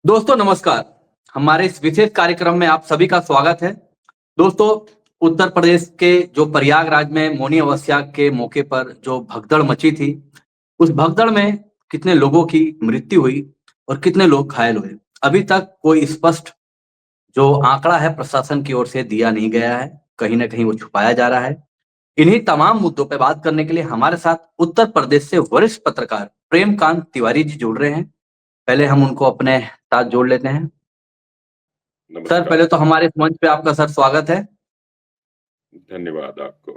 दोस्तों नमस्कार। हमारे इस विशेष कार्यक्रम में आप सभी का स्वागत है। दोस्तों, उत्तर प्रदेश के जो प्रयागराज में मौनी अमावस्या के मौके पर जो भगदड़ मची थी, उस भगदड़ में कितने लोगों की मृत्यु हुई और कितने लोग घायल हुए, अभी तक कोई स्पष्ट जो आंकड़ा है प्रशासन की ओर से दिया नहीं गया है। कहीं न कहीं वो छुपाया जा रहा है। इन्हीं तमाम मुद्दों पे बात करने के लिए हमारे साथ उत्तर प्रदेश से वरिष्ठ पत्रकार प्रेमकांत तिवारी जी जुड़ रहे हैं। पहले हम उनको अपने साथ जोड़ लेते हैं। सर, नमस्कार। पहले तो हमारे इस मंच पे आपका सर स्वागत है। धन्यवाद आपको।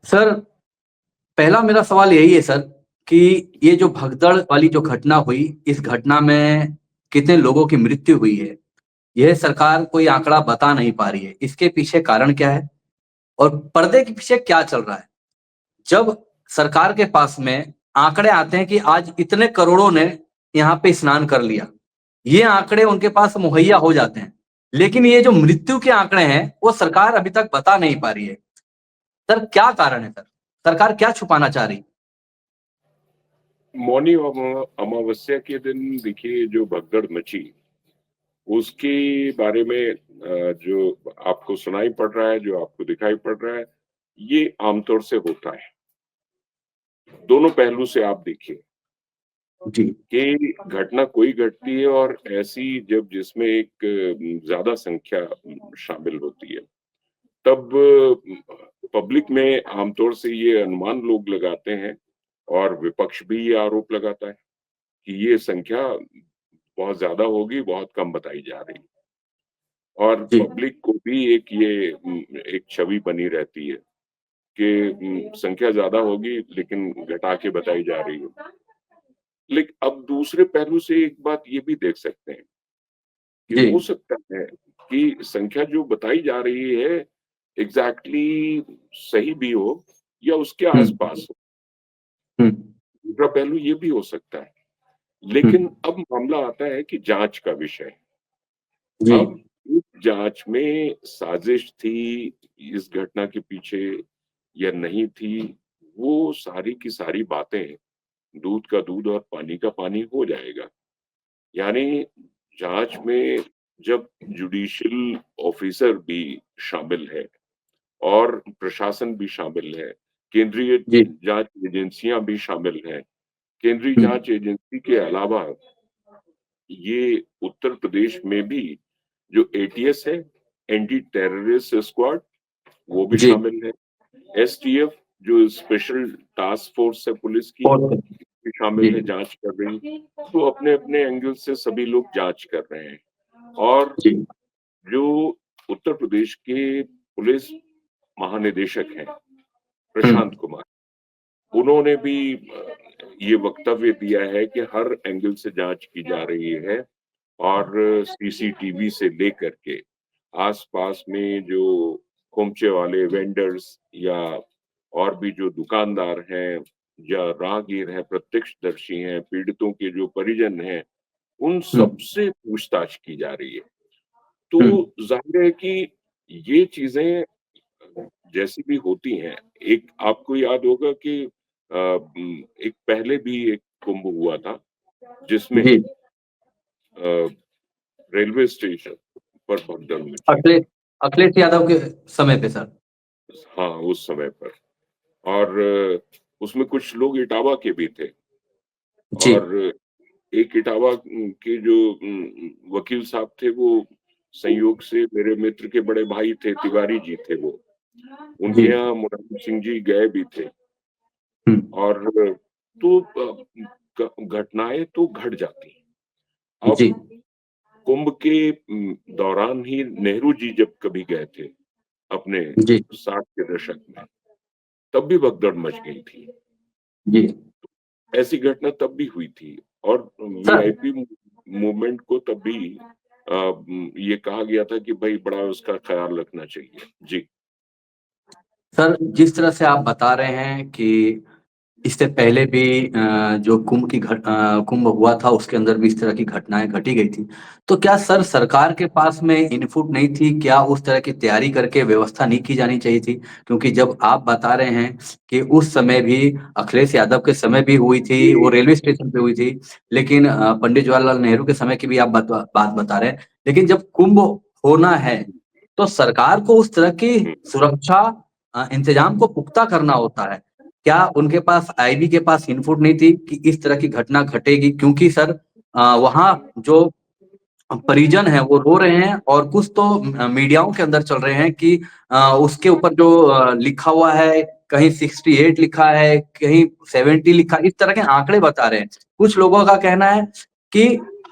सर, पहला मेरा सवाल यही है सर कि ये जो भगदड़ वाली जो घटना हुई, इस घटना में कितने लोगों की मृत्यु हुई है, यह सरकार कोई आंकड़ा बता नहीं पा रही है। इसके पीछे कारण क्या है और पर्दे के पीछे क्या चल रहा है? जब सरकार के पास में आंकड़े आते हैं कि आज इतने करोड़ों ने यहाँ पे स्नान कर लिया, ये आंकड़े उनके पास मुहैया हो जाते हैं। लेकिन ये जो मृत्यु के आंकड़े हैं, वो सरकार अभी तक बता नहीं पा रही है। सर, क्या कारण है सर? सरकार क्या छुपाना चाह रही? मौनी अमावस्या के दिन देखिए जो भगदड़ मची उसके बारे में जो आपको सुनाई पड़ रहा है, जो आपको दिखाई पड़ रहा है, ये आमतौर से होता है। दोनों पहलू से आप देखिए जी। कि घटना कोई घटती है और ऐसी जब जिसमें एक ज्यादा संख्या शामिल होती है, तब पब्लिक में आमतौर से ये अनुमान लोग लगाते हैं और विपक्ष भी ये आरोप लगाता है कि ये संख्या बहुत ज्यादा होगी, बहुत कम बताई जा रही है। और जी। पब्लिक को भी एक ये एक छवि बनी रहती है कि संख्या ज्यादा होगी लेकिन घटा के बताई जा रही है। लेकिन अब दूसरे पहलू से एक बात ये भी देख सकते हैं कि जी। हो सकता है कि संख्या जो बताई जा रही है एग्जैक्टली सही भी हो या उसके हुँ, आसपास हो। हुँ, दूसरा पहलू ये भी हो सकता है। हुँ। लेकिन अब मामला आता है कि जांच का विषय। जी। अब इस जांच में साजिश थी इस घटना के पीछे या नहीं थी, वो सारी की सारी बातें दूध का दूध और पानी का पानी हो जाएगा। यानी जांच में जब जुडिशियल ऑफिसर भी शामिल है और प्रशासन भी शामिल है, केंद्रीय जी। जांच एजेंसियां भी शामिल हैं। केंद्रीय हुँ, जांच एजेंसी के अलावा ये उत्तर प्रदेश में भी जो एटीएस है, एंटी टेररिस्ट स्क्वाड, वो भी जी। शामिल है। एसटीएफ जो स्पेशल टास्क फोर्स है पुलिस की, और भी शामिल जी, है, जांच कर रही। तो अपने अपने एंगल से सभी लोग जांच कर रहे हैं। और जी। जो उत्तर प्रदेश के पुलिस महानिदेशक हैं हुँ, प्रशांत कुमार, उन्होंने भी ये वक्तव्य दिया है कि हर एंगल से जांच की जा रही है और सीसीटीवी से लेकर के आसपास में जो खोमचे वाले वेंडर्स या और भी जो दुकानदार हैं या राहगीर हैं, प्रत्यक्षदर्शी हैं, पीड़ितों के जो परिजन हैं, उन हुँ, सबसे पूछताछ की जा रही है। हुँ। तो जाहिर है कि ये चीजें जैसी भी होती हैं, एक आपको याद होगा कि एक पहले भी एक कुंभ हुआ था जिसमें जी। रेलवे स्टेशन पर भगदड़ मची। अखिलेश अखिलेश यादव के समय पे सर। हाँ, उस समय पर। और उसमें कुछ लोग इटावा के भी थे जी। और एक इटावा के जो वकील साहब थे वो संयोग से मेरे मित्र के बड़े भाई थे, तिवारी जी थे वो। जी। उनके यहाँ मुरारी सिंह जी गए भी थे। हुँ, और तो घटनाएं तो घट जाती हैं। अब जी। कुंभ के दौरान ही नेहरू जी जब कभी गए थे अपने जी। 60 के दशक में, तब भी भगदड़ मच गई थी। जी। ऐसी घटना तब भी हुई थी और सर वीआईपी मूवमेंट को तब भी ये कहा गया था कि भाई बड़ा उसका ख्याल रखना चाहिए। जी। सर, जिस तरह से आप बता रहे हैं कि इससे पहले भी जो कुंभ हुआ था उसके अंदर भी इस तरह की घटनाएँ घटी गई थी। तो क्या सर सरकार के पास में इनपुट नहीं थी? क्या उस तरह की तैयारी करके व्यवस्था नहीं की जानी चाहिए थी? क्योंकि जब आप बता रहे हैं कि उस समय भी अखिलेश यादव के समय भी हुई थी, वो ये रेलवे स्टेशन पे हुई थी, लेकिन पंडित जवाहरलाल नेहरू के समय की भी आप बात बता रहे हैं। लेकिन जब कुंभ होना है, तो सरकार को उस तरह की हुँ, सुरक्षा इंतजाम को पुख्ता करना होता है। क्या उनके पास आईबी के पास इनपुट नहीं थी कि इस तरह की घटना घटेगी? क्योंकि सर वहाँ जो परिजन हैं वो रो रहे हैं और कुछ तो मीडियाओं के अंदर चल रहे हैं कि उसके ऊपर जो लिखा हुआ है, कहीं 68 लिखा है, कहीं 70 लिखा है, इस तरह के आंकड़े बता रहे हैं। कुछ लोगों का कहना है कि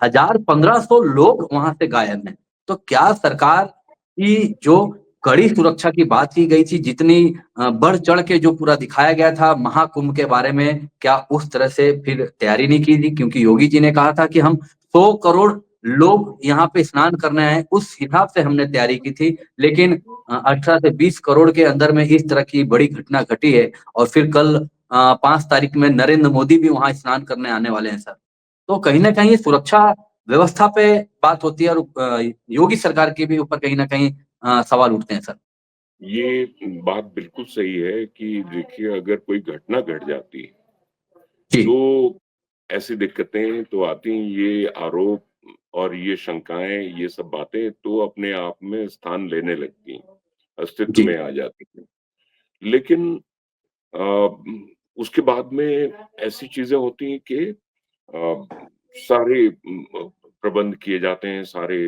1000-1500 लोग वहाँ से गायब हैं। तो क्या सरकार की जो कड़ी सुरक्षा की बात की गई थी, जितनी बढ़-चढ़ के जो पूरा दिखाया गया था महाकुंभ के बारे में, क्या उस तरह से फिर तैयारी नहीं की थी? क्योंकि योगी जी ने कहा था कि हम 100 करोड़ लोग यहाँ पे स्नान करने आए, उस हिसाब से हमने तैयारी की थी। लेकिन 18 से 20 करोड़ के अंदर में इस तरह की बड़ी घटना घटी है और फिर कल 5 तारीख में नरेंद्र मोदी भी वहाँ स्नान करने आने वाले हैं सर। तो कहीं न कहीं सुरक्षा व्यवस्था पे बात होती है और योगी सरकार के भी ऊपर कहीं न कहीं सवाल उठते हैं सर। ये बात बिल्कुल सही है कि देखिए अगर कोई घटना घट जाती है, जी, तो ऐसी दिक्कतें तो आती हैं, ये आरोप और ये शंकाएँ, ये सब बातें तो अपने आप में स्थान लेने लगती हैं, अस्तित्व जी, में आ जाती हैं। लेकिन उसके बाद में ऐसी चीज़ें होती हैं कि सारे प्रबंध किए जाते हैं, सारे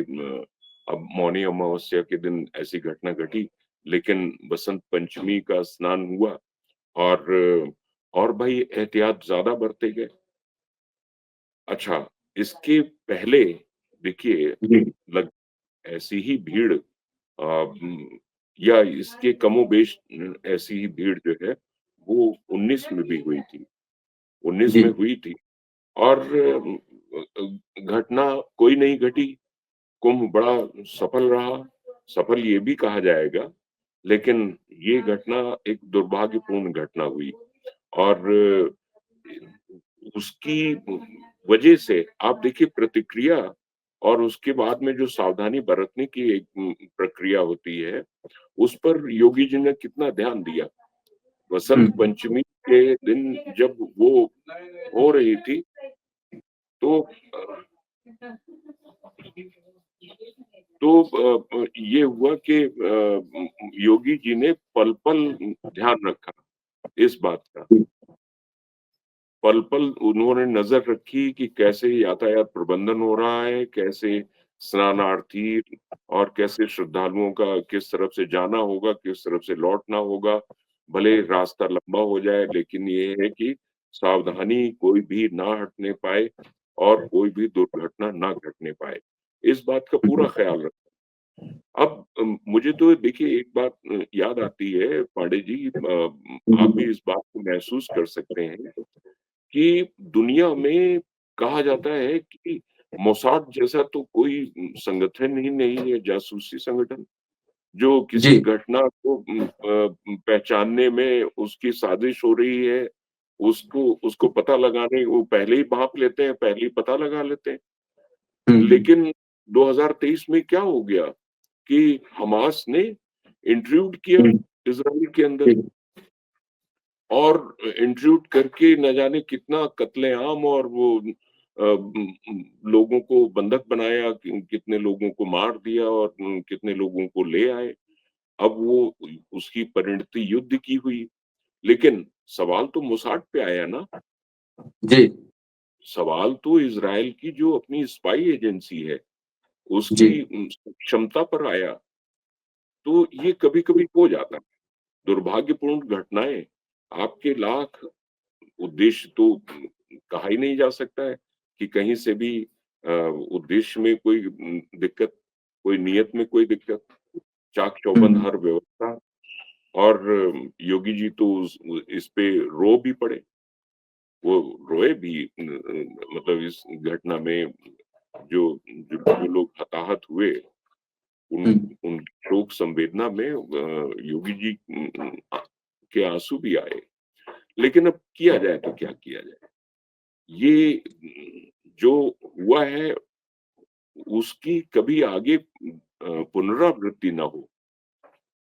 अब मौनी अमावस्या के दिन ऐसी घटना घटी, लेकिन बसंत पंचमी का स्नान हुआ और और भाई एहतियात ज़्यादा बरते गए। अच्छा, इसके पहले देखिए जी, लग ऐसी ही भीड़ या इसके कमोबेश ऐसी ही भीड़ जो है, वो 19 में भी हुई थी। 19 जी, में हुई थी और घटना कोई नहीं घटी, कुंभ बड़ा सफल रहा। सफल ये भी कहा जाएगा, लेकिन ये घटना एक दुर्भाग्यपूर्ण घटना हुई और उसकी वजह से आप देखिए प्रतिक्रिया और उसके बाद में जो सावधानी बरतने की एक प्रक्रिया होती है, उस पर योगी जी ने कितना ध्यान दिया। हुँ, वसंत पंचमी के दिन जब वो हो रही थी, तो ये हुआ कि योगी जी ने पल-पल ध्यान रखा इस बात का। जी, पल-पल उन्होंने नज़र रखी कि कैसे यातायात प्रबंधन हो रहा है, कैसे स्नानार्थी और कैसे श्रद्धालुओं का किस तरफ से जाना होगा, किस तरफ से लौटना होगा। भले रास्ता लंबा हो जाए, लेकिन ये है कि सावधानी कोई भी ना हटने पाए और कोई भी दुर्घटना ना घटने पाए। इस बात का पूरा हुँ, ख़्याल रखा। अब मुझे तो देखिए एक बात याद आती है पांडे जी आप भी इस बात को महसूस कर सकते हैं कि दुनिया में कहा जाता है कि मोसाद जैसा तो कोई संगठन ही नहीं है, जासूसी संगठन, जो किसी जी, घटना को पहचानने में उसकी साजिश हो रही है, उसको उसको पता लगाने वो पहले ही भाँप लेते हैं, पहले ही पता लगा लेते हैं। हुँ, लेकिन 2023 में क्या हो गया कि हमास ने इंट्रूड किया हुँ, इज़राइल के अंदर जी, और इंट्रूड करके न जाने कितना कत्ले-आम और वो लोगों को बंधक बनाया, कितने लोगों को मार दिया और कितने लोगों को ले आए। अब वो उसकी परिणति युद्ध की हुई। लेकिन सवाल तो मोसाड पे आया ना, जी, सवाल तो इज़राइल की जो अपनी स्पाई एजेंसी है, जी, उसकी क्षमता पर आया। तो ये कभी-कभी हो जाता है। दुर्भाग्यपूर्ण घटनाएँ आपके लाख उद्देश्य तो कहा ही नहीं जा सकता है कि कहीं से भी उद्देश्य में कोई दिक्कत, कोई नियत में कोई दिक्कत, चाक-चौबंद हुँ, हर व्यवस्था और योगी जी तो इस पे रो भी पड़े। वो रोए भी मतलब इस घटना में जो लोग हताहत हुए, उन हुँ, उन शोक संवेदना में योगी जी के आँसू भी आए। लेकिन अब किया जाए तो क्या किया जाए? ये जो हुआ है उसकी कभी आगे पुनरावृत्ति ना हो,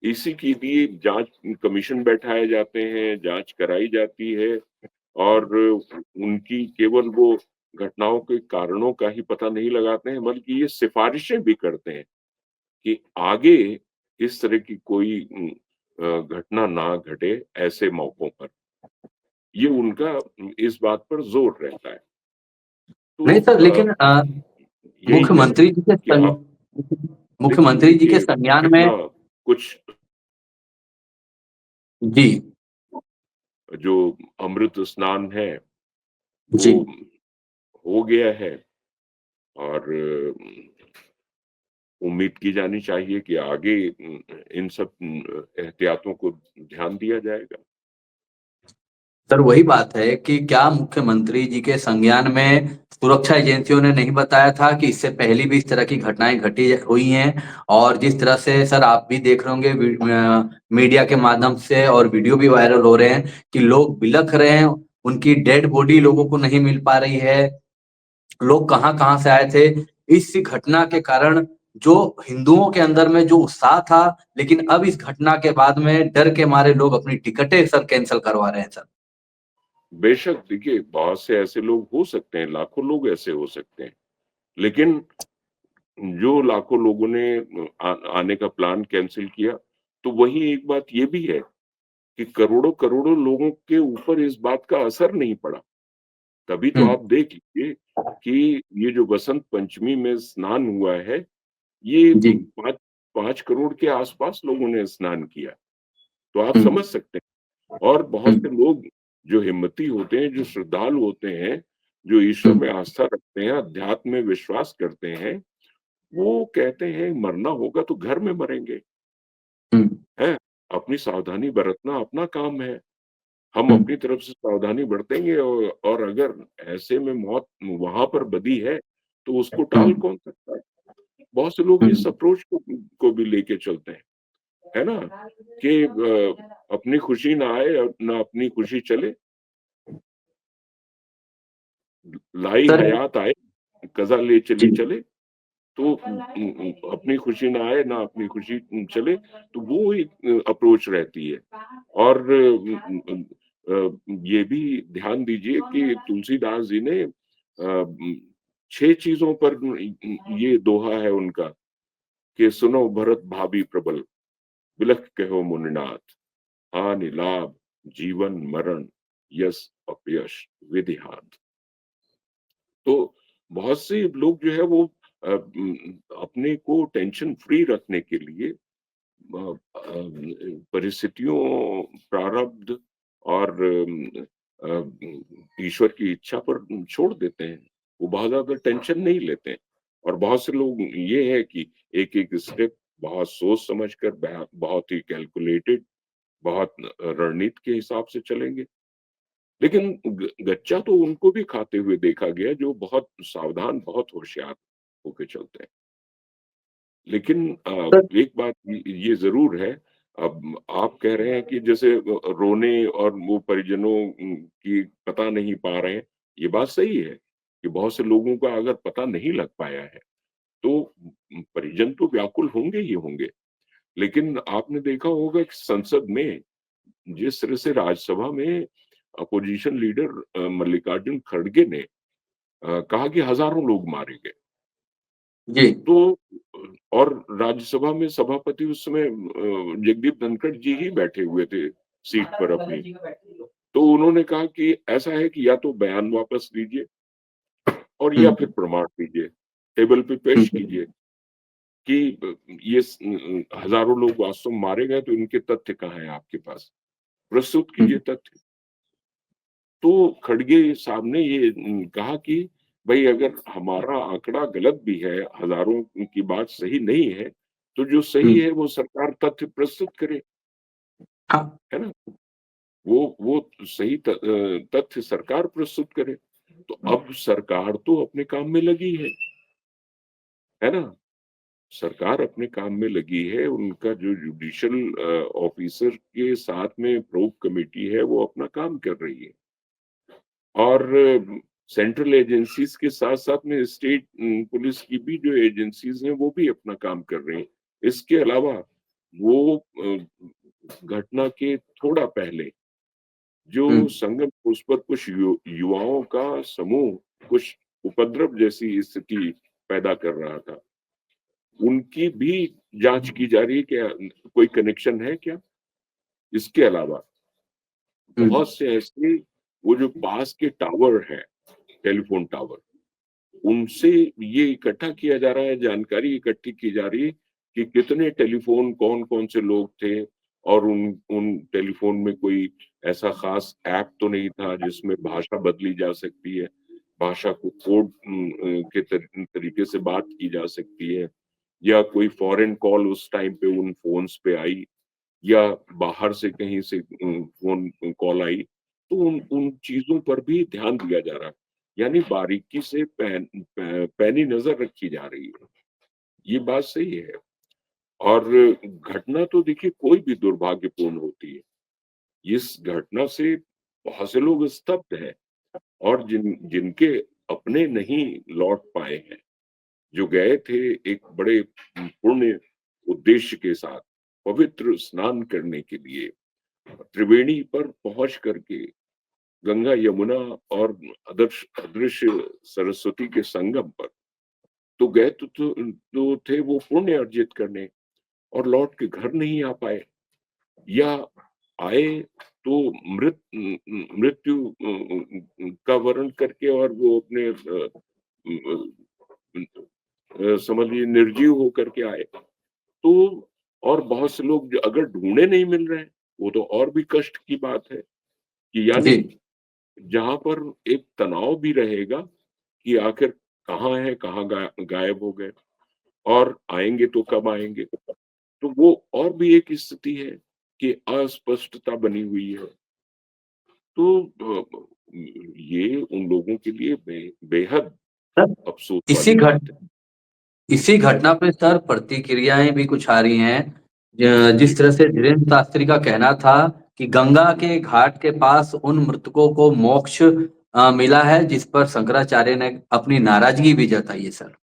इसी के लिए जांच कमीशन बैठाए जाते हैं, जांच कराई जाती है और उनकी केवल वो घटनाओं के कारणों का ही पता नहीं लगाते हैं, बल्कि ये सिफ़ारिशें भी करते हैं कि आगे इस तरह की कोई घटना ना घटे ऐसे मौकों पर। ये उनका इस बात पर ज़ोर रहता है। तो नहीं सर, लेकिन यही कहें मुख्यमंत्री जी के कि आप मुख्यमंत्री देखिए जी के ये संज्ञान में। घटना कुछ जी। जो अमृत स्नान है, जी। वो हो गया है और उम्मीद की जानी चाहिए कि आगे इन सब एहतियातों को ध्यान दिया जाएगा। सर वही बात है कि क्या मुख्यमंत्री जी के संज्ञान में सुरक्षा एजेंसियों ने नहीं बताया था कि इससे पहले भी इस तरह की घटनाएं घटी हुई हैं। और जिस तरह से सर आप भी देख रहे होंगे मीडिया के माध्यम से, और वीडियो भी वायरल हो रहे हैं कि लोग बिलख रहे हैं, उनकी डेड बॉडी लोगों को नहीं मिल पा रही है, लोग कहाँ-कहाँ से आए थे। इस घटना के कारण जो हिंदुओं के अंदर में जो उत्साह था, लेकिन अब इस घटना के बाद में डर के मारे लोग अपनी टिकटें सर कैंसल करवा रहे हैं सर। बेशक देखिए बहुत से ऐसे लोग हो सकते हैं, लाखों लोग ऐसे हो सकते हैं। लेकिन जो लाखों लोगों ने आने का प्लान कैंसल किया, तो वहीं एक बात ये भी है कि करोड़ों-करोड़ों लोगों के ऊपर इस बात का असर नहीं पड़ा। तभी तो हुँ, आप देख लीजिए कि ये जो बसंत पंचमी में स्नान हुआ है, ये जी। 5 करोड़ के आस-पास लोगों ने स्नान किया। तो आप हुँ, समझ सकते हैं और बहुत से हुँ, लोग जो हिम्मती होते हैं, जो श्रद्धालु होते हैं, जो ईश्वर हुँ, में आस्था रखते हैं, अध्यात्म में विश्वास करते हैं, वो कहते हैं मरना होगा तो घर में मरेंगे, हुँ, हैं? अपनी सावधानी बरतना अपना काम है। हम हुँ, अपनी तरफ से सावधानी बरतेंगे और अगर ऐसे में मौत वहाँ पर बदी है, तो उसको हुँ, टाल कौन सकता है? बहुत से लोग हुँ, इस अप्रोच को भी लेके चलते हैं, है ना? कि अपनी खुशी ना आए और ना अपनी खुशी चले, लाई सर। हयात आए, कज़ा ले जी। चली चले, तो अपनी खुशी ना आए, ना अपनी खुशी चले, तो वो एक अप्रोच रहती है। और ये भी ध्यान दीजिए कि तुलसीदास जी ने 6 चीज़ों पर ये दोहा है उनका कि सुनो भरत भाभी प्रबल, बिलख कहो मुनिनाथ, हानि लाभ, जीवन मरण, यश अपयश, विधि हाथ। तो बहुत से लोग जो है वो अपने को टेंशन फ्री रखने के लिए परिस्थितियों, प्रारब्ध और ईश्वर की इच्छा पर छोड़ देते हैं। वो बहुत ज़्यादा टेंशन नहीं लेते हैं और बहुत से लोग ये है कि एक-एक स्टेप बहुत सोच समझ कर बहुत ही कैलकुलेटेड, बहुत रणनीति के हिसाब से चलेंगे। लेकिन गच्चा तो उनको भी खाते हुए देखा गया जो बहुत सावधान, बहुत होशियार होके चलते हैं। लेकिन सर। एक बात ये ज़रूर है, अब आप कह रहे हैं कि जैसे रोने और वो परिजनों की पता नहीं पा रहे हैं, ये बात सही है कि बहुत से लोगों का अगर पता नहीं लग पाया है, तो परिजन तो व्याकुल होंगे ही होंगे। लेकिन आपने देखा होगा कि संसद में जिस तरह से राज्यसभा में अपोजिशन लीडर मल्लिकार्जुन खड़गे ने कहा कि हज़ारों लोग मारे गए। जी। तो और राज्यसभा में सभापति उस समय जगदीप धनखड़ जी ही बैठे हुए थे सीट पर अपनी। तो उन्होंने कहा कि ऐसा है कि या तो बयान वापस लीजिए और हुँ, या फिर प्रमाण दीजिए, टेबल पे हुँ, पेश कीजिए कि ये हज़ारों लोग वास्तव में मारे गए तो इनके तथ्य कहाँ हैं आपके पास? प्रस्तुत हुँ, कीजिए तथ्य। तो खड़गे साहब ने ये कहा कि भई अगर हमारा आंकड़ा गलत भी है, हज़ारों की बात सही नहीं है, तो जो हुँ, सही है वो सरकार तथ्य प्रस्तुत करे, हाँ। है ना? वो सही तथ्य सरकार प्रस्तुत करे। तो अब सरकार तो अपने काम में लगी है ना? सरकार अपने काम में लगी है, उनका जो जुडिशियल ऑफिसर के साथ में प्रोब कमेटी है, वो अपना काम कर रही है। और सेंट्रल एजेंसीज के साथ-साथ में स्टेट पुलिस की भी जो एजेंसीज हैं, वो भी अपना काम कर रही हैं। इसके अलावा वो घटना के थोड़ा पहले जो हम्म। संगम उस पर कुछ युवाओं का समूह कुछ उपद्रव जैसी स्थिति पैदा कर रहा था। उनकी भी जाँच की जा रही है, क्या कोई कनेक्शन है क्या? इसके अलावा हम्म। बहुत से ऐसे वो जो पास के टावर हैं, टेलीफ़ोन टावर, उनसे ये इकट्ठा किया जा रहा है, जानकारी इकट्ठी की जा रही है कि कितने टेलीफ़ोन कौन-कौन से लोग थे और उन उन टेलीफ़ोन में कोई ऐसा ख़ास ऐप तो नहीं था जिसमें भाषा बदली जा सकती है, भाषा को कोड के तरीके से बात की जा सकती है या कोई फ़ॉरेन कॉल उस टाइम पे उन फ़ोन्स पे आई या बाहर से कहीं से फ़ोन कॉल आई, तो उन उन चीज़ों पर भी ध्यान दिया जा रहा है। यानी बारीकी से पैनी नज़र रखी जा रही है। ये बात सही है और घटना तो देखिए कोई भी दुर्भाग्यपूर्ण होती है। इस घटना से बहुत से लोग स्तब्ध हैं और जिनके अपने नहीं लौट पाए हैं, जो गए थे एक बड़े पुण्य उद्देश्य के साथ, पवित्र स्नान करने के लिए त्रिवेणी पर पहुँच करके गंगा, यमुना और अदृश्य सरस्वती के संगम पर तो गए तो थे वो पुण्य अर्जित करने और लौट के घर नहीं आ पाए या आए तो मृत्यु का वर्ण करके और वो अपने समझ लीजिए निर्जीव होकर के आए। तो और बहुत से लोग अगर ढूँढे नहीं मिल रहे हैं, वो तो और भी कष्ट की बात है कि जी। यानी जहाँ पर एक तनाव भी रहेगा कि आखिर कहाँ है, कहाँ गायब हो गए और आएँगे तो कब आएँगे? तो वो और भी एक स्थिति है कि अस्पष्टता बनी हुई है। तो ये उन लोगों के लिए बेहद सर, अफ़सोस इसी वाली घट बात है। इसी घटना पे सर प्रतिक्रियाएं भी कुछ आ रही हैं। जी। जिस तरह से धीरेन्द्र शास्त्री का कहना था कि गंगा के घाट के पास उन मृतकों को मोक्ष मिला है, जिस पर शंकराचार्य ने अपनी नाराजगी भी जताई है सर।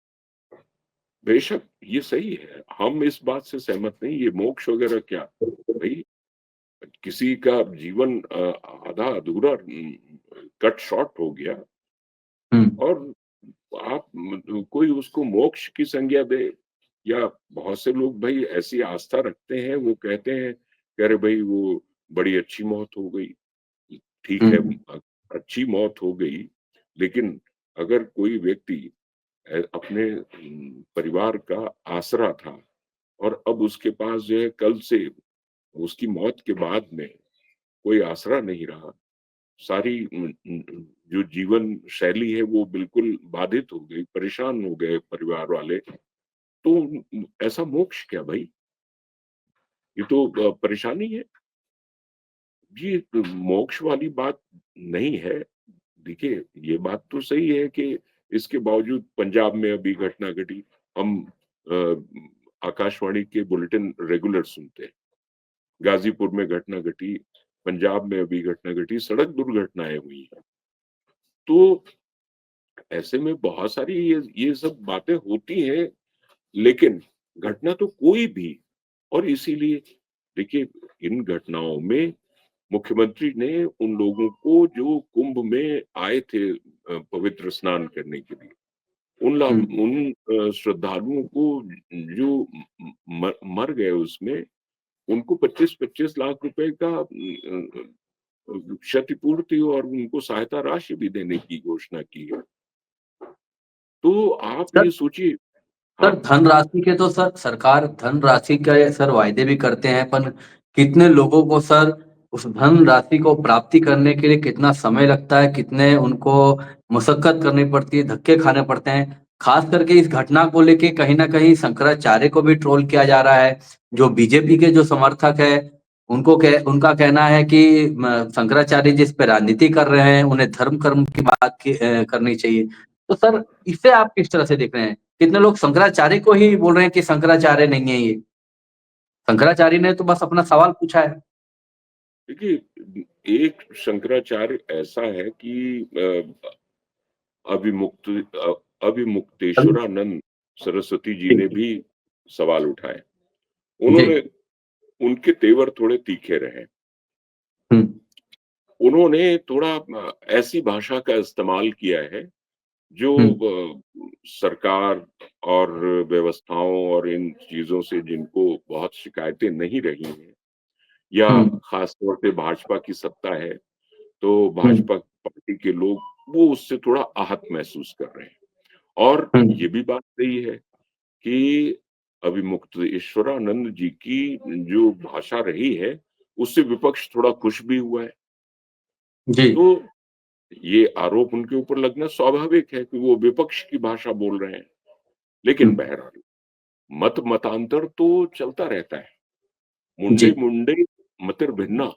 बेशक ये सही है, हम इस बात से सहमत नहीं, ये मोक्ष वगैरह क्या? भई किसी का जीवन आधा-अधूरा कट शॉर्ट हो गया हम्म। और आप कोई उसको मोक्ष की संज्ञा दे या बहुत से लोग भई ऐसी आस्था रखते हैं, वो कहते हैं कि अरे भई वो बड़ी अच्छी मौत हो गई। ठीक है हम्म। अच्छी मौत हो गई, लेकिन अगर कोई व्यक्ति अपने परिवार का आसरा था और अब उसके पास जो है कल से उसकी मौत के बाद में कोई आसरा नहीं रहा। सारी जो जीवन शैली है वो बिल्कुल बाधित हो गई, परेशान हो गए परिवार वाले। तो ऐसा मोक्ष क्या भई? ये तो परेशानी है। ये मोक्ष वाली बात नहीं है। देखिए, ये बात तो सही है कि इसके बावजूद पंजाब में अभी घटना घटी। हम आकाशवाणी के बुलेटिन रेगुलर सुनते हैं। गाज़ीपुर में घटना घटी, पंजाब में अभी घटना घटी, सड़क दुर्घटनाएँ हुई हैं। तो ऐसे में बहुत सारी ये सब बातें होती हैं, लेकिन घटना तो कोई भी और इसीलिए देखिए इन घटनाओं में मुख्यमंत्री ने उन लोगों को जो कुंभ में आए थे पवित्र स्नान करने के लिए, हम्म। उन श्रद्धालुओं को जो मर गए उसमें, उनको 25-25 लाख रुपए का क्षतिपूर्ति और उनको सहायता राशि भी देने की घोषणा की है। तो आप सर ये सोचिए सर, हाँ, धनराशि के तो सर सरकार धनराशि के सर वायदे भी करते हैं, पर कितने लोगों को सर उस धनराशि को प्राप्ति करने के लिए कितना समय लगता है, कितने उनको मशक्कत करनी पड़ती है, धक्के खाने पड़ते हैं। खास करके इस घटना को लेके कहीं न कहीं शंकराचार्य को भी ट्रोल किया जा रहा है। जो बीजेपी के जो समर्थक हैं, उनका कहना है कि शंकराचार्य जिस पे राजनीति कर रहे हैं, उन्हें धर्म कर्म की बात करनी चाहिए। तो सर इसे आप किस तरह से देख रहे हैं? कितने लोग शंकराचार्य को ही बोल रहे हैं कि शंकराचार्य नहीं है ये। शंकराचार्य ने तो बस अपना सवाल पूछा है। देखिए, एक शंकराचार्य ऐसा है कि अभिमुक्त अभिमुक्तेश्वरानंद सरस्वती जी जी, ने भी सवाल उठाए। जी। उन्होंने उनके तेवर थोड़े तीखे रहे। हुँ, उन्होंने थोड़ा ऐसी भाषा का इस्तेमाल किया है जो हुँ, सरकार और व्यवस्थाओं और इन चीज़ों से जिनको बहुत शिकायतें नहीं रही हैं या हुँ, ख़ास तौर पे भाजपा की सत्ता है, तो हुँ, भाजपा पार्टी के लोग वो उससे थोड़ा आहत महसूस कर रहे हैं। और हुँ, ये भी बात सही है कि अभिमुक्तेश्वरानंद जी की जो भाषा रही है, उससे विपक्ष थोड़ा खुश भी हुआ है। जी, तो ये आरोप उनके ऊपर लगना स्वाभाविक है कि वो विपक्ष की भाषा बोल रहे हैं। हुँ, लेकिन बहरहाल मतांतर तो चलता रहता है। जी, मुंडे मुंडे मतिर्भिन्ना,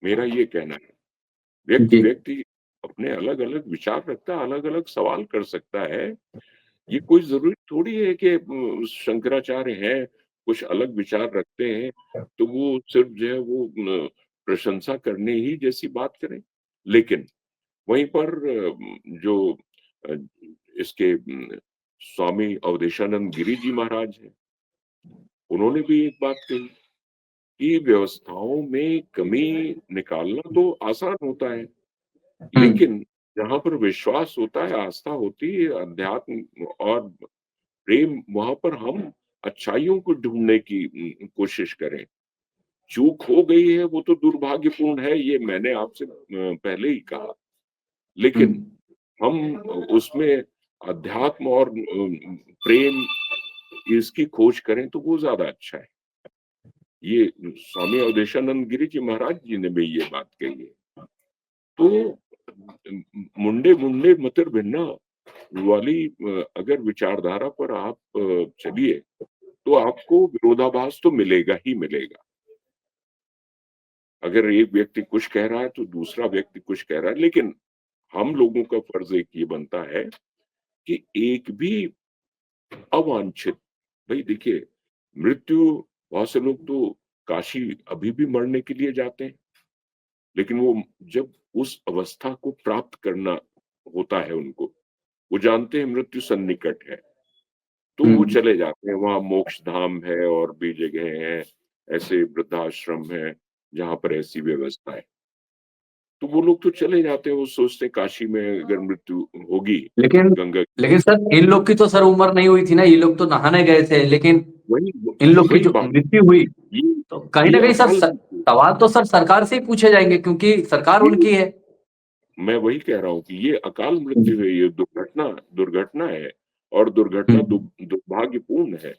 मेरा ये कहना है। जी, व्यक्ति अपने अलग-अलग विचार रखता है, अलग-अलग सवाल कर सकता है। ये कोई ज़रूरी थोड़ी है कि शंकराचार्य हैं, कुछ अलग विचार रखते हैं, तो वो सिर्फ़ जो है वो प्रशंसा करने ही जैसी बात करें। लेकिन वहीं पर जो अ, इसके स्वामी अवधेशानंद गिरी जी महाराज हैं, उन्होंने भी एक बात कही कि व्यवस्थाओं में कमी निकालना तो आसान होता है, हुँ, लेकिन जहाँ पर विश्वास होता है, आस्था होती है, अध्यात्म और प्रेम, वहाँ पर हम अच्छाइयों को ढूँढने की कोशिश करें। चूक हो गई है, वो तो दुर्भाग्यपूर्ण है, ये मैंने आपसे पहले ही कहा। हुँ, लेकिन हम उसमें अध्यात्म और प्रेम इसकी खोज करें तो वो ज़्यादा अच्छा है। ये स्वामी अवधेशानंद गिरी जी महाराज जी ने भी ये बात कही है। तो मुंडे मुंडे मतिर भिन्ना वाली अगर विचारधारा पर आप चलिए तो आपको विरोधाभास तो मिलेगा ही मिलेगा। अगर एक व्यक्ति कुछ कह रहा है तो दूसरा व्यक्ति कुछ कह रहा है, लेकिन हम लोगों का फर्ज एक ये बनता है कि एक भी अवांछित, भाई देखिए, मृत्यु, बहुत से लोग तो काशी अभी भी मरने के लिए जाते हैं, लेकिन वो जब उस अवस्था को प्राप्त करना होता है उनको, वो जानते हैं मृत्यु सन्निकट है, तो हुँ। वो चले जाते हैं। वहाँ मोक्ष धाम है और भी जगह हैं, ऐसे वृद्धाश्रम हैं, जहाँ पर ऐसी व्यवस्था है। तो वो लोग तो चले जाते हैं, वो सोचते हैं काशी में अगर मृत्यु होगी, लेकिन गंगा लेकिन सर इन लोग की तो सर उम्र नहीं हुई थी ना, ये लोग तो नहाने गए थे, लेकिन वही इन लोग की वही जो बात, मृत्यु हुई, ये तो कहीं ये न कहीं सर अकाल मृत्यु, सवाल तो सर सरकार से ही पूछे जाएँगे क्योंकि सरकार ये उनकी है। मैं वही कह रहा हूँ कि ये अकाल हुँ, मृत्यु है, ये दुर्घटना दुर्घटना है और हुँ, दुर्घटना दुर्भाग्यपूर्ण है।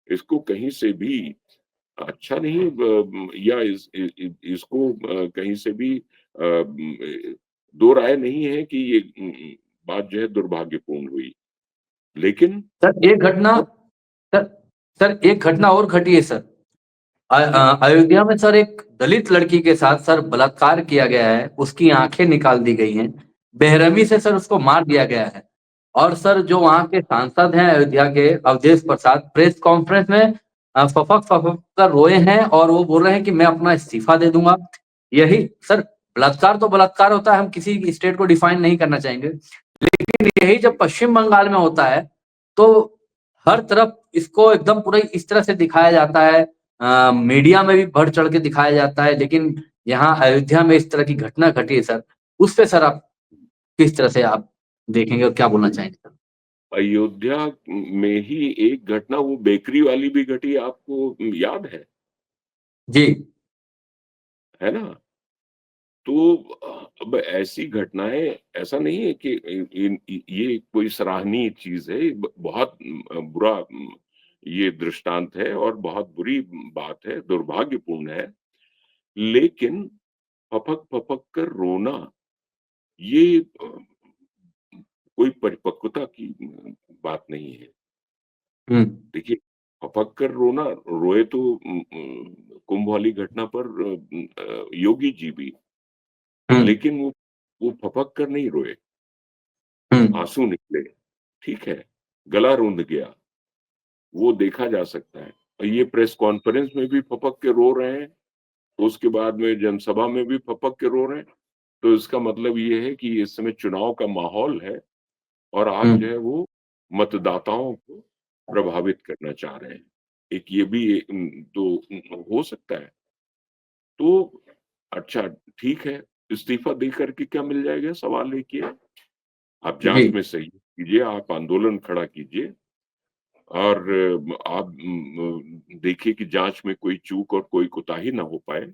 इसको कहीं से भी अच्छा नहीं या इसको कहीं से भी दो राय नहीं है कि ये बात जो है दुर्भाग्यपूर्ण हुई। लेकिन सर एक घटना अब सर सर एक घटना और घटी है सर। जी, अयोध्या में सर एक दलित लड़की के साथ सर बलात्कार किया गया है, उसकी आँखें निकाल दी गई हैं, बेरहमी से सर उसको मार दिया गया है। और सर जो वहाँ के सांसद हैं अयोध्या के अवधेश प्रसाद प्रेस कॉन्फ्रेंस में फपक-फपक कर रोए हैं और वो बोल रहे हैं कि मैं अपना इस्तीफा दे दूँगा। यही सर बलात्कार तो बलात्कार होता है, हम किसी स्टेट को डिफाइन नहीं करना चाहेंगे। लेकिन यही जब पश्चिम बंगाल में होता है, तो हर तरफ इसको एकदम पूरा इस तरह से दिखाया जाता है, मीडिया में भी बढ़-चढ़ के दिखाया जाता है, लेकिन यहाँ अयोध्या में इस तरह की घटना घटी है सर, उस पे सर आप किस तरह से आप देखेंगे और क्या बोलना चाहेंगे सर? अयोध्या में ही एक घटना वो बेकरी वाली भी घटी, आपको याद जी। है ना? तो अब ऐसी घटनाएँ, ऐसा नहीं है कि ये कोई सराहनीय चीज़ है, बहुत बुरा ये दृष्टांत है और बहुत बुरी बात है, दुर्भाग्यपूर्ण है। लेकिन फपक-फपक कर रोना, ये कोई परिपक्वता की बात नहीं है। हुँ, देखिए, फपक कर रोना, रोए तो कुंभ वाली घटना पर योगी जी भी, हुँ, लेकिन वो फपक कर नहीं रोए, हुँ, आँसू निकले। ठीक है, गला रूंध गया, वो देखा जा सकता है। और ये प्रेस कॉन्फ्रेंस में भी फपक के रो रहे हैं, तो उसके बाद में जनसभा में भी फपक के रो रहे हैं, तो इसका मतलब ये है कि इस समय चुनाव का माहौल है और आप जो हम्म, है वो मतदाताओं को प्रभावित करना चाह रहे हैं। एक ये भी तो हो सकता है। तो अच्छा, ठीक है, इस्तीफा दे करके क्या मिल जाएगा? सवाल एक ये है। आप जी जाँच में सहयोग कीजिए, आप आंदोलन खड़ा कीजिए और आप देखिए कि जाँच में कोई चूक और कोई कोताही ना हो पाए।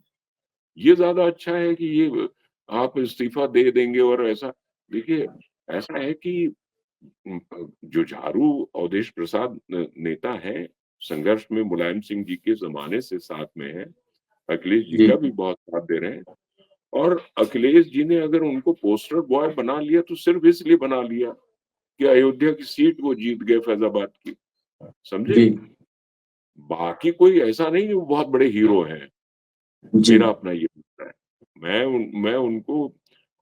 ये ज़्यादा अच्छा है कि ये आप इस्तीफा दे देंगे और ऐसा देखिए, ऐसा है कि जुझारू अवधेश प्रसाद नेता हैं, संघर्ष में मुलायम सिंह जी के ज़माने से साथ में हैं, अखिलेश जी जी का भी बहुत साथ दे रहे हैं और अखिलेश जी ने अगर उनको पोस्टर बॉय बना लिया तो सिर्फ़ इसलिए बना लिया कि अयोध्या की सीट वो जीत गए फैज़ाबाद की, समझे? जी बाकी कोई ऐसा नहीं कि वो बहुत बड़े हीरो हैं, जी मेरा अपना ये मानना है। मैं उनको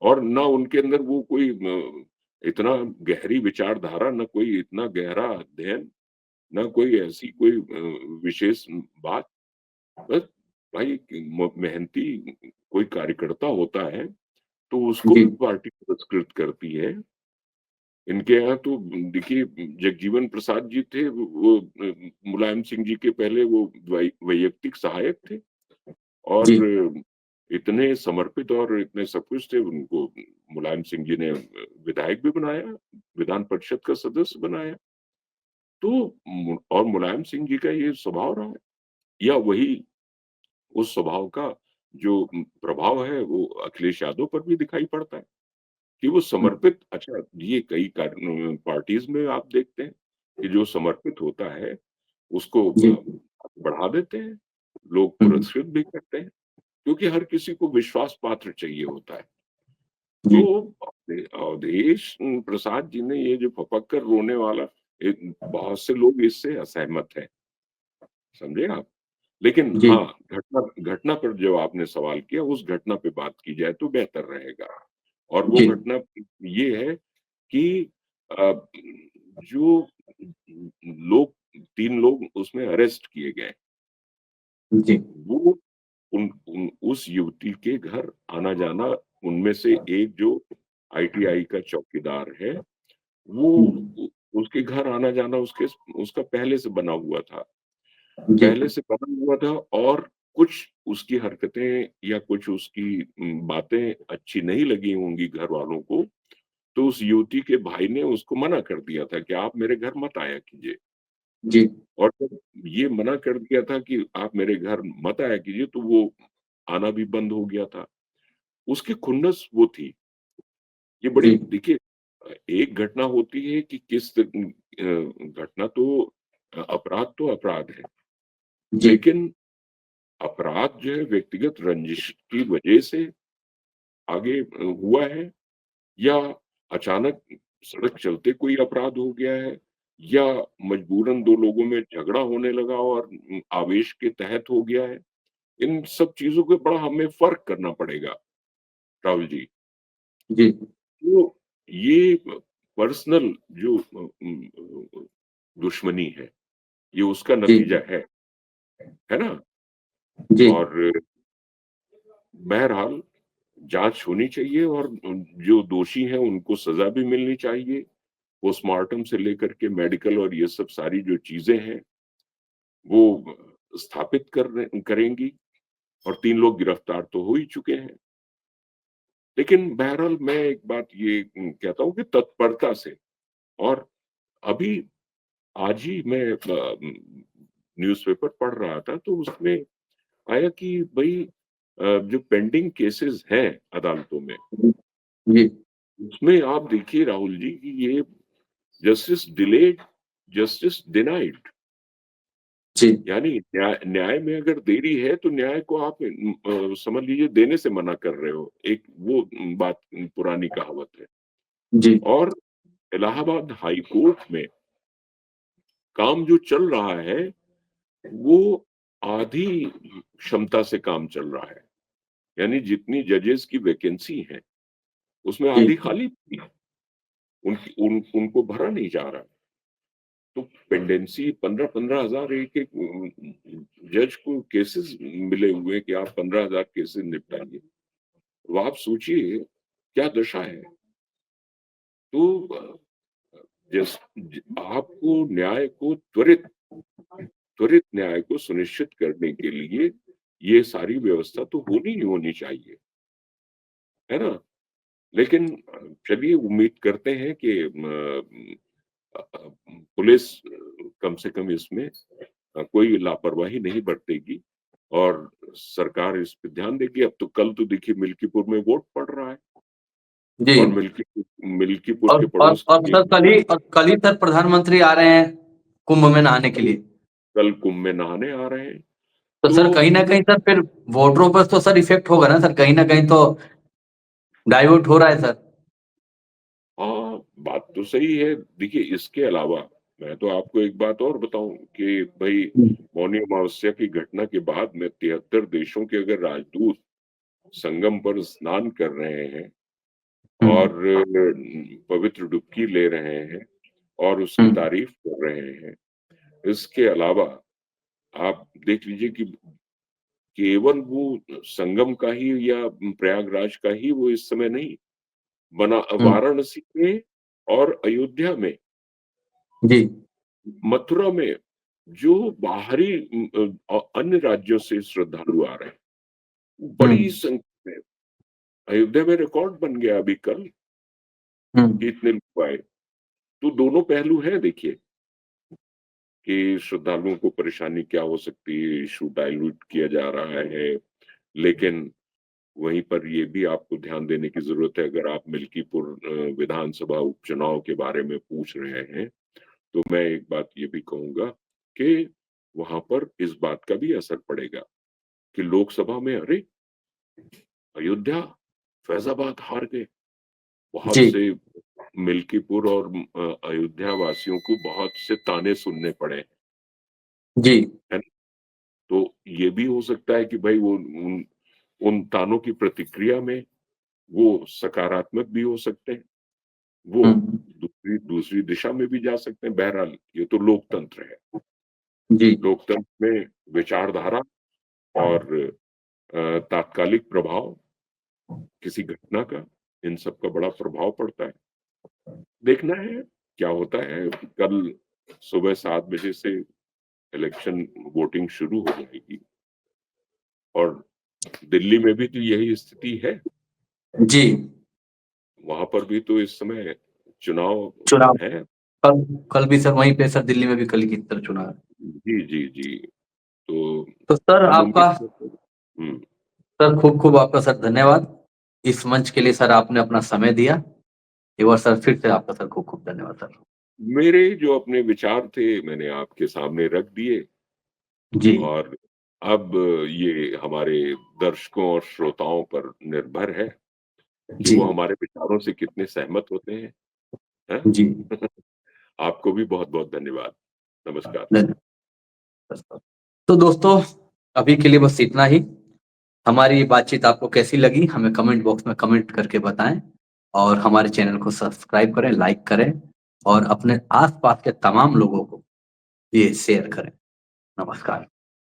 और ना उनके अंदर वो कोई इतना गहरी विचारधारा, ना कोई इतना गहरा अध्ययन, ना कोई ऐसी कोई विशेष बात। बस भाई मेहनती कोई कार्यकर्ता होता है, तो उसको जी भी पार्टी पुरस्कृत करती है। इनके यहाँ तो देखिए जगजीवन प्रसाद जी थे, वो मुलायम सिंह जी के पहले वो वैयक्तिक सहायक थे और जी इतने समर्पित और इतने सब कुछ थे, उनको मुलायम सिंह जी ने विधायक भी बनाया, विधान परिषद का सदस्य बनाया। तो और मुलायम सिंह जी का ये स्वभाव रहा है या वही उस स्वभाव का जो प्रभाव है वो अखिलेश यादव पर भी दिखाई पड़ता है कि वो समर्पित। अच्छा, ये कई पार्टीज में आप देखते हैं कि जो समर्पित होता है उसको जी बढ़ा देते हैं, लोग हम्म, पुरस्कृत भी करते हैं क्योंकि हर किसी को विश्वास पात्र चाहिए होता है। जी तो अवधेश प्रसाद जी ने ये जो फपक कर रोने वाला, बहुत से लोग इससे असहमत हैं, समझे आप? लेकिन जी हाँ, घटना घटना पर जो आपने सवाल किया, उस घटना पे बात की जाए तो बेहतर रहेगा। और वो जी घटना ये है कि अ, जो लोग 3 लोग उसमें अरेस्ट किए गए, जी वो उस युवती के घर आना-जाना, उनमें से एक जो आईटीआई का चौकीदार है, वो उ उसके घर आना-जाना उसका पहले से बना हुआ था। जी पहले से बना हुआ था और कुछ उसकी हरकतें या कुछ उसकी बातें अच्छी नहीं लगी होंगी घरवालों को, तो उस युवती के भाई ने उसको मना कर दिया था कि आप मेरे घर मत आया कीजिए। जी और जब ये मना कर दिया था कि आप मेरे घर मत आया कीजिए, तो वो आना भी बंद हो गया था। उसकी खुन्नस वो थी। ये बड़ी जी देखिए, एक घटना होती है कि घटना तो अपराध तो अपराध है। जी लेकिन अपराध जो है व्यक्तिगत रंजिश की वजह से आगे हुआ है या अचानक सड़क चलते कोई अपराध हो गया है या मजबूरन 2 लोगों में झगड़ा होने लगा और आवेश के तहत हो गया है। इन सब चीज़ों पे बड़ा हमें फ़र्क करना पड़ेगा, राहुल जी। जी तो ये पर्सनल जो दुश्मनी है, ये उसका जी नतीजा है ना? जी और बहरहाल जाँच होनी चाहिए और जो दोषी हैं उनको सज़ा भी मिलनी चाहिए। पोस्टमार्टम से लेकर के मेडिकल और ये सब सारी जो चीज़ें हैं, वो स्थापित करेंगी और 3 लोग गिरफ्तार तो हो ही चुके हैं। लेकिन बहरहाल मैं एक बात ये कहता हूँ कि तत्परता से और अभी आज ही मैं न्यूज़पेपर पढ़ रहा था तो उसमें आया कि भई जो पेंडिंग केसेज़ हैं अदालतों में, जी उसमें आप देखिए राहुल जी कि ये जस्टिस डिलेड, जस्टिस डिनाइड, जी यानी न्याय न्याय में अगर देरी है तो न्याय को आप समझ लीजिए देने से मना कर रहे हो। एक वो बात पुरानी कहावत है। जी और इलाहाबाद हाई कोर्ट में काम जो चल रहा है, वो आधी क्षमता से काम चल रहा है। यानी जितनी जजेस की वैकेंसी है, उसमें जी आधी खाली थी। उनको भरा नहीं जा रहा। तो पेंडेंसी 15,000 एक जज को केसेस मिले हुए कि आप 15,000 केसेस निपटाइए। तो आप सोचिए क्या दशा है। तो जिस आपको न्याय को त्वरित न्याय को सुनिश्चित करने के लिए ये सारी व्यवस्था तो होनी ही होनी चाहिए, है ना? लेकिन चलिए उम्मीद करते हैं कि पुलिस कम से कम इसमें कोई लापरवाही नहीं बरतेगी और सरकार इस पे ध्यान देगी। अब तो कल तो देखिए मिल्कीपुर में वोट पड़ रहा है जी। और मिल्कीपुर के पड़ोस और सर कल ही सर प्रधानमंत्री आ रहे हैं कुंभ में नहाने के लिए। कल कुंभ में नहाने आ रहे हैं। तो सर कहीं ना कहीं सर फिर वोटरों पर तो सर इफेक्ट होगा ना सर, कहीं ना कहीं तो डाइवर्ट हो रहा है सर। हाँ, बात तो सही है। देखिए इसके अलावा मैं तो आपको एक बात और बताऊं कि भाई मौनी अमावस्या की घटना के बाद में 73 देशों के अगर राजदूत संगम पर स्नान कर रहे हैं और पवित्र डुबकी ले रहे हैं और उसकी तारीफ कर रहे हैं, इसके अलावा आप देख लीजिए कि केवल वो संगम का ही या प्रयागराज का ही वो इस समय नहीं बना, वाराणसी में और अयोध्या में, जी। मथुरा में जो बाहरी अन्य राज्यों से श्रद्धालु आ रहे हैं बड़ी संख्या में। अयोध्या में रिकॉर्ड बन गया अभी कल कि इतने लोग आए। तो दोनों पहलू हैं देखिए कि श्रद्धालुओं को परेशानी क्या हो सकती है, इशू डाइल्यूट किया जा रहा है, लेकिन वहीं पर ये भी आपको ध्यान देने की जरूरत है। अगर आप मिल्कीपुर विधानसभा उपचुनाव के बारे में पूछ रहे हैं तो मैं एक बात ये भी कहूंगा कि वहां पर इस बात का भी असर पड़ेगा कि लोकसभा में अरे अयोध्या फैजाबाद हार गए। बहुत जी। से मिल्कीपुर और अयोध्या वासियों को बहुत से ताने सुनने पड़े, जी। है ना? तो ये भी हो सकता है कि भाई वो उन तानों की प्रतिक्रिया में वो सकारात्मक भी हो सकते हैं, वो दूसरी दूसरी दिशा में भी जा सकते हैं। बहरहाल ये तो लोकतंत्र है। जी। लोकतंत्र में विचारधारा और तात्कालिक प्रभाव किसी घटना का, इन सब का बड़ा प्रभाव पड़ता है। देखना है क्या होता है। कल सुबह 7 बजे से इलेक्शन वोटिंग शुरू हो जाएगी और दिल्ली में भी तो यही स्थिति है। जी। वहां पर भी तो इस समय चुनाव चुनाव है। कल कल भी सर वहीं पे सर दिल्ली में भी कल की तरह चुनाव है। जी जी जी। तो तो सर हम उम्मीद आपका करते हैं। सर खूब खूब आपका सर धन्यवाद। इस मंच के लिए सर आपने अपना समय दिया। एक बार सर फिर से आपका सर खूब खूब धन्यवाद सर। मेरे जो अपने विचार थे मैंने आपके सामने रख दिए जी। और अब ये हमारे दर्शकों और श्रोताओं पर निर्भर है कि जी। वो हमारे विचारों से कितने सहमत होते हैं, हैं? जी। आपको भी बहुत-बहुत धन्यवाद। नमस्कार। धन्यवाद। तो दोस्तों अभी के लिए बस इतना ही। हमारी ये बातचीत आपको कैसी लगी हमें कमेंट बॉक्स में कमेंट करके बताएं और हमारे चैनल को सब्सक्राइब करें, लाइक करें और अपने आसपास के तमाम लोगों को ये शेयर करें। नमस्कार।